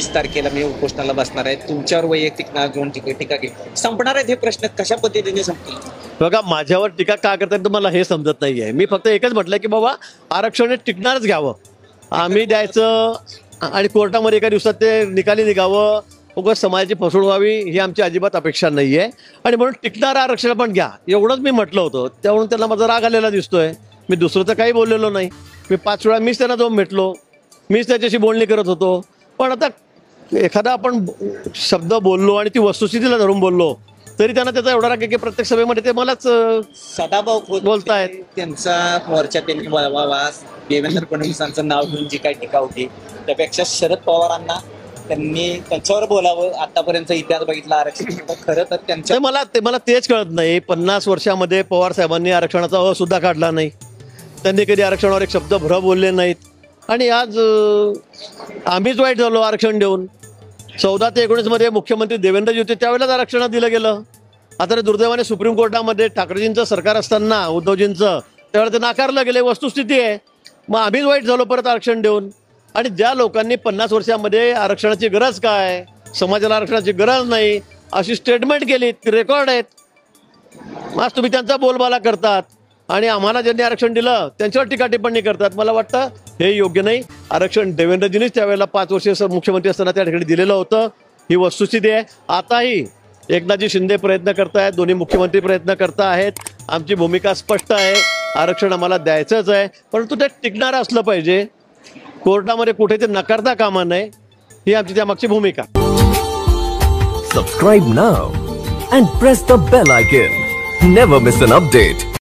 20 तारखेला मी उपोषणाला बसणार आहे, तुमच्यावर वैयक्तिक नाव घेऊन टीका केली, संपणार आहेत हे प्रश्न कशा पद्धतीने संपतील? बघा, माझ्यावर टीका का करतात तुम्हाला हे समजत नाहीये. मी फक्त एकच म्हटलं की बाबा आरक्षण हे टिकणारच घ्यावं, आम्ही द्यायचं आणि कोर्टामध्ये एका दिवसात ते निकाली निघावं, उगाच समाजाची फसवणूक व्हावी ही आमची अजिबात अपेक्षा नाही आहे. आणि म्हणून टिकणारं आरक्षण पण घ्या एवढंच मी म्हटलं होतं. त्यामुळे त्यांना माझा राग आलेला दिसतोय. मी दुसरं तर काही बोललेलो नाही. मी 5 वेळा मीच त्यांना जाऊन भेटलो, मीच त्याच्याशी बोलणी करत होतो. पण आता एखादा आपण शब्द बोललो आणि ती वस्तुस्थितीला धरून बोललो तरी त्यांना त्याचा एवढा राग आहे की प्रत्येक सभेमध्ये ते मलाच सदाभाऊ खोत बोलतायत. त्यांचा मोर्चा त्यांनी वळवावा, देवेंद्र फडणवीसांचं नाव घेऊन जी काही टीका होती त्यापेक्षा शरद पवारांना त्यांनी त्यांच्यावर बोलावं. आतापर्यंत इतिहास बघितला आरक्षण खरं तर त्यांच्या मला तेच कळत नाही. 50 वर्षामध्ये पवार साहेबांनी आरक्षणाचा सुद्धा काढला नाही. त्यांनी कधी आरक्षणावर एक शब्द भर बोलले नाहीत. आणि आज आम्हीच वाईट झालो आरक्षण देऊन. 14 ते 19 मध्ये मुख्यमंत्री देवेंद्रजी होते त्यावेळेलाच आरक्षणात दिलं गेलं. आता दुर्दैवाने सुप्रीम कोर्टामध्ये ठाकरेजींचं सरकार असताना उद्धवजींचं त्यावेळेला ते नाकारलं गेलं. वस्तुस्थिती आहे. मग आम्हीच वाईट झालो परत आरक्षण देऊन. आणि ज्या लोकांनी 50 वर्षामध्ये आरक्षणाची गरज काय, समाजाला आरक्षणाची गरज नाही अशी स्टेटमेंट केली, रेकॉर्ड आहेत. आज तुम्ही त्यांचा बोलबाला करतात आणि आम्हाला ज्यांनी आरक्षण दिलं त्यांच्यावर टीका टिप्पणी करतात. मला वाटतं हे योग्य नाही. आरक्षण देवेंद्रजींनीच त्यावेळेला 5 वर्ष मुख्यमंत्री असताना त्या ठिकाणी दिलेलं होतं. ही वस्तुस्थिती आहे. आताही एकनाथजी शिंदे प्रयत्न करतायत, दोन्ही मुख्यमंत्री प्रयत्न करता आहेत. आमची भूमिका स्पष्ट आहे. आरक्षण आम्हाला द्यायचंच आहे, परंतु ते टिकणारं असलं पाहिजे. कोर्टामध्ये कुठे ते नकारता कामा नये, ही आमची त्यामागची भूमिका. Subscribe now and press the bell icon. Never miss an update.